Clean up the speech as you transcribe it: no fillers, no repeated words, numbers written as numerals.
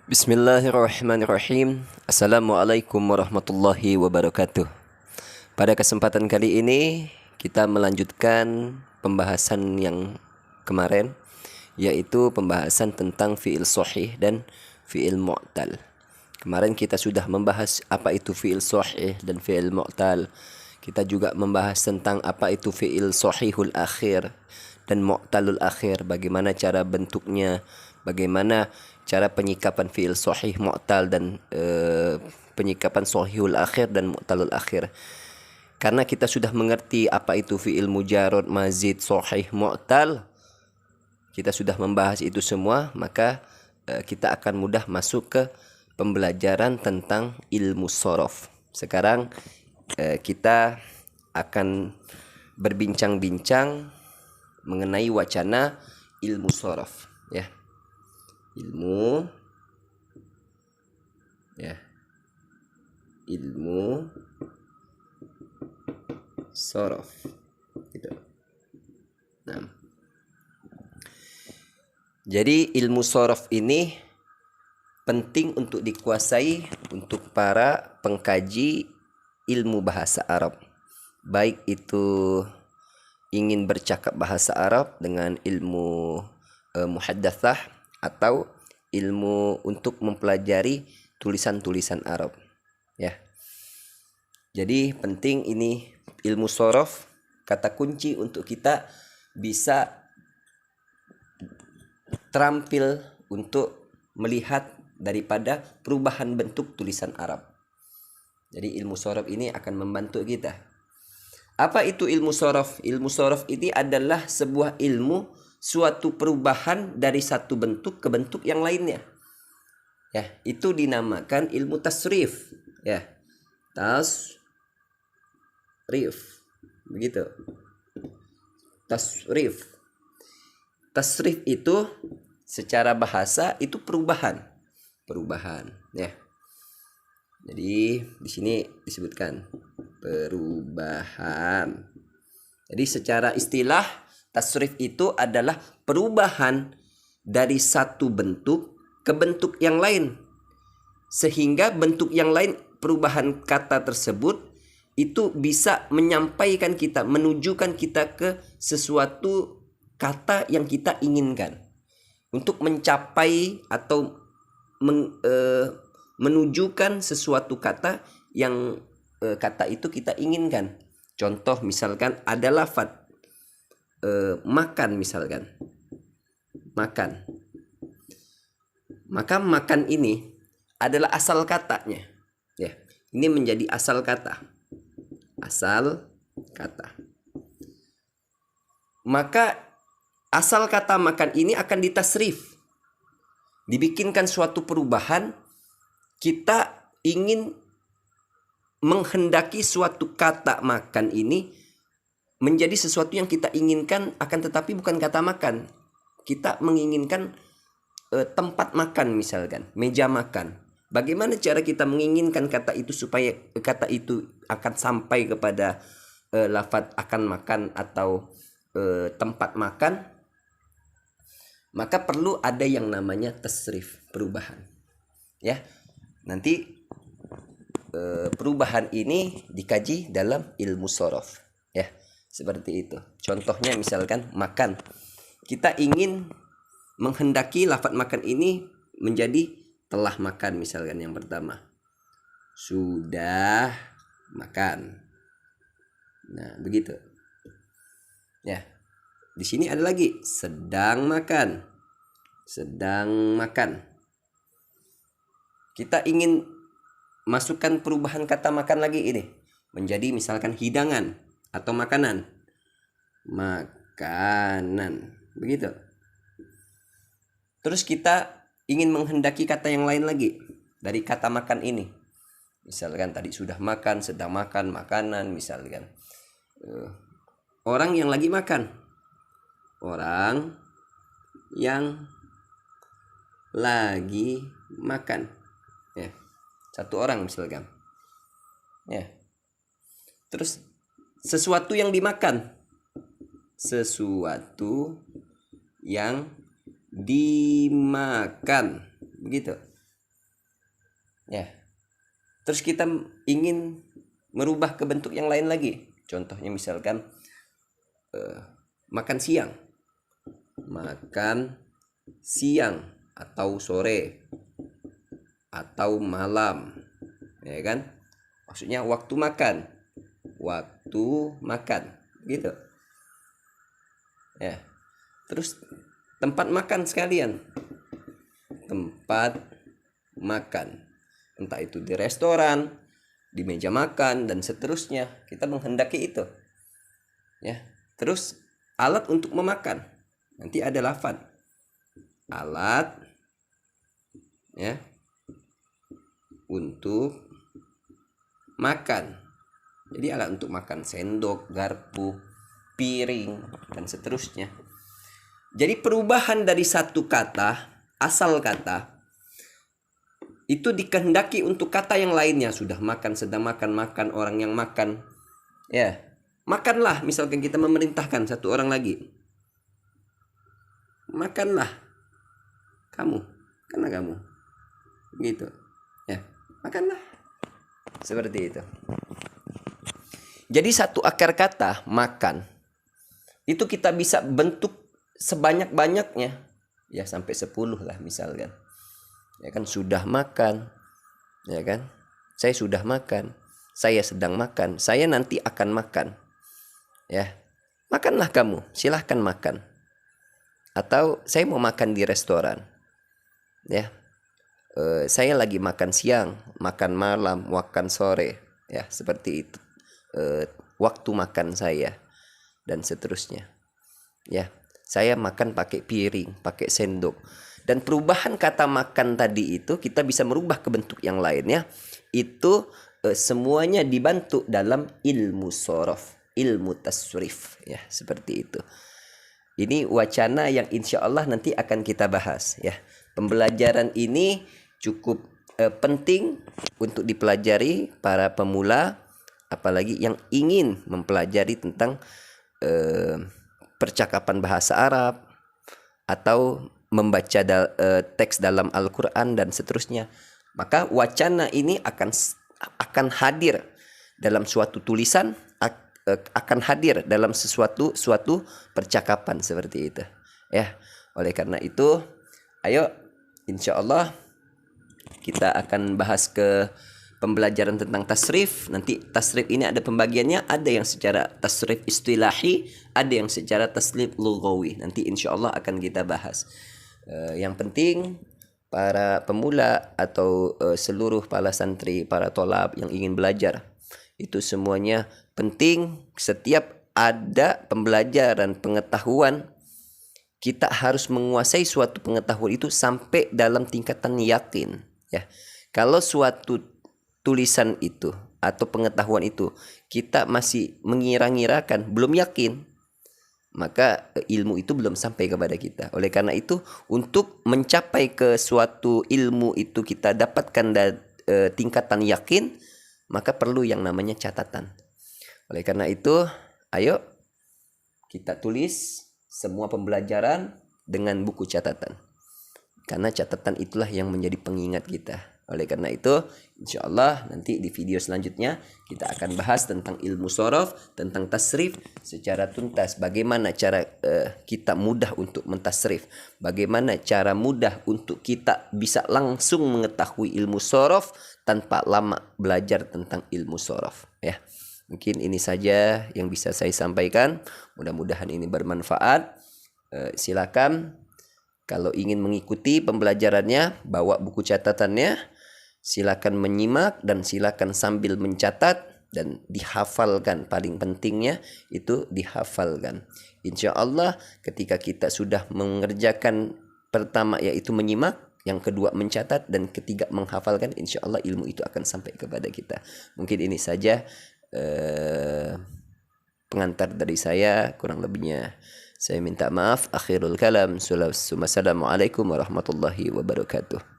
Bismillahirrahmanirrahim. Assalamualaikum warahmatullahi wabarakatuh. Pada kesempatan kali ini kita melanjutkan pembahasan yang kemarin, yaitu pembahasan tentang fi'il sahih dan fi'il mu'tal. Kemarin kita sudah membahas apa itu fi'il sahih dan fi'il mu'tal. Kita juga membahas tentang apa itu fi'il sahihul akhir dan mu'talul akhir, bagaimana cara bentuknya, bagaimana cara penyikapan fi'il sahih, mu'tal dan penyikapan sahihul akhir dan mu'talul akhir. Karena kita sudah mengerti apa itu fi'il mujarrad, mazid, sahih, mu'tal, kita sudah membahas itu semua, maka kita akan mudah masuk ke pembelajaran tentang ilmu shorof. Sekarang kita akan berbincang-bincang mengenai wacana ilmu shorof, ya. Ilmu shorof gitu. Nah, jadi ilmu shorof ini penting untuk dikuasai untuk para pengkaji ilmu bahasa Arab, baik itu ingin bercakap bahasa Arab dengan ilmu muhaddatsah atau ilmu untuk mempelajari tulisan-tulisan Arab, ya. Jadi penting ini ilmu shorof, kata kunci untuk kita bisa terampil untuk melihat daripada perubahan bentuk tulisan Arab. Jadi ilmu shorof ini akan membantu kita. Apa itu ilmu shorof? Ilmu shorof ini adalah sebuah ilmu, suatu perubahan dari satu bentuk ke bentuk yang lainnya. Ya, itu dinamakan ilmu tasrif, ya. Tasrif. Begitu. Tasrif. Tasrif itu secara bahasa itu perubahan. Perubahan, ya. Jadi di sini disebutkan perubahan. Jadi secara istilah tasrif itu adalah perubahan dari satu bentuk ke bentuk yang lain, sehingga bentuk yang lain, perubahan kata tersebut itu bisa menyampaikan kita, menunjukkan kita ke sesuatu kata yang kita inginkan, untuk mencapai atau menunjukkan sesuatu kata yang kata itu kita inginkan. Contoh misalkan ada lafadz makan, misalkan makan, maka makan ini adalah asal katanya, ya. Ini menjadi asal kata, maka asal kata makan ini akan ditasrif, dibikinkan suatu perubahan. Kita ingin menghendaki suatu kata makan ini menjadi sesuatu yang kita inginkan, akan tetapi bukan kata makan. Kita menginginkan tempat makan, misalkan meja makan. Bagaimana cara kita menginginkan kata itu supaya kata itu akan sampai kepada lafadz akan makan atau tempat makan? Maka perlu ada yang namanya tasrif, perubahan, ya. Nanti perubahan ini dikaji dalam ilmu shorof, ya. Seperti itu. Contohnya misalkan makan. Kita ingin menghendaki lafadz makan ini menjadi telah makan, misalkan yang pertama. Sudah makan. Nah, begitu. Ya. Di sini ada lagi sedang makan. Sedang makan. Kita ingin masukkan perubahan kata makan lagi ini menjadi misalkan hidangan atau makanan. Makanan. Begitu. Terus kita ingin menghendaki kata yang lain lagi dari kata makan ini. Misalkan tadi sudah makan, sedang makan, makanan, misalkan. Orang yang lagi makan. Orang yang lagi makan. Ya. Satu orang misalkan. Ya. Terus sesuatu yang dimakan. Sesuatu yang dimakan. Begitu. Ya. Terus kita ingin merubah ke bentuk yang lain lagi. Contohnya misalkan makan siang. Makan siang atau sore atau malam. Ya kan? Maksudnya waktu makan. Waktu makan. Gitu. Ya. Terus tempat makan sekalian. Tempat makan. Entah itu di restoran, di meja makan dan seterusnya. Kita menghendaki itu. Ya. Terus alat untuk memakan. Nanti ada lafaz. Alat ya untuk makan. Jadi alat untuk makan sendok, garpu, piring dan seterusnya. Jadi perubahan dari satu kata, asal kata itu dikehendaki untuk kata yang lainnya. Sudah makan, sedang makan, makan, orang yang makan. Ya, makanlah. Misalkan kita memerintahkan satu orang lagi, makanlah kamu, karena kamu, gitu. Ya, makanlah. Seperti itu. Jadi satu akar kata makan itu kita bisa bentuk sebanyak-banyaknya. Ya sampai 10 lah misalkan. Ya kan, sudah makan. Ya kan? Saya sudah makan. Saya sedang makan. Saya nanti akan makan. Ya. Makanlah kamu, silahkan makan. Atau saya mau makan di restoran. Ya. Saya lagi makan siang, makan malam, makan sore. Ya, seperti itu. Waktu makan saya dan seterusnya. Ya, saya makan pakai piring, pakai sendok. Dan perubahan kata makan tadi itu kita bisa merubah ke bentuk yang lainnya. Itu semuanya dibantu dalam ilmu sorof, ilmu tasrif, ya seperti itu. Ini wacana yang insya Allah nanti akan kita bahas. Ya, pembelajaran ini cukup penting untuk dipelajari para pemula, apalagi yang ingin mempelajari tentang percakapan bahasa Arab atau membaca teks dalam Al-Quran dan seterusnya. Maka wacana ini akan hadir dalam suatu tulisan, akan hadir dalam suatu percakapan seperti itu. Ya, oleh karena itu, ayo insya Allah kita akan bahas ke pembelajaran tentang tasrif. Nanti tasrif ini ada pembagiannya, ada yang secara tasrif istilahi, ada yang secara tasrif lughawi. Nanti insya Allah akan kita bahas. Yang penting para pemula atau seluruh para santri, para tolab yang ingin belajar, itu semuanya penting. Setiap ada pembelajaran pengetahuan, kita harus menguasai suatu pengetahuan itu sampai dalam tingkatan yakin. Ya, kalau suatu tulisan itu atau pengetahuan itu kita masih mengira-ngirakan, belum yakin, maka ilmu itu belum sampai kepada kita. Oleh karena itu, untuk mencapai ke suatu ilmu itu kita dapatkan tingkatan yakin, maka perlu yang namanya catatan. Oleh karena itu, ayo kita tulis semua pembelajaran dengan buku catatan. Karena catatan itulah yang menjadi pengingat kita. Oleh karena itu, insya Allah nanti di video selanjutnya kita akan bahas tentang ilmu sorof, tentang tasrif secara tuntas. Bagaimana cara kita mudah untuk mentasrif. Bagaimana cara mudah untuk kita bisa langsung mengetahui ilmu sorof tanpa lama belajar tentang ilmu sorof. Ya, mungkin ini saja yang bisa saya sampaikan. Mudah-mudahan ini bermanfaat. Silakan. Kalau ingin mengikuti pembelajarannya, bawa buku catatannya, silakan menyimak dan silakan sambil mencatat dan dihafalkan. Paling pentingnya itu dihafalkan. Insya Allah ketika kita sudah mengerjakan pertama yaitu menyimak, yang kedua mencatat, dan ketiga menghafalkan, insya Allah ilmu itu akan sampai kepada kita. Mungkin ini saja pengantar dari saya, kurang lebihnya saya minta maaf. Akhirul kalam. Assalamualaikum warahmatullahi wabarakatuh.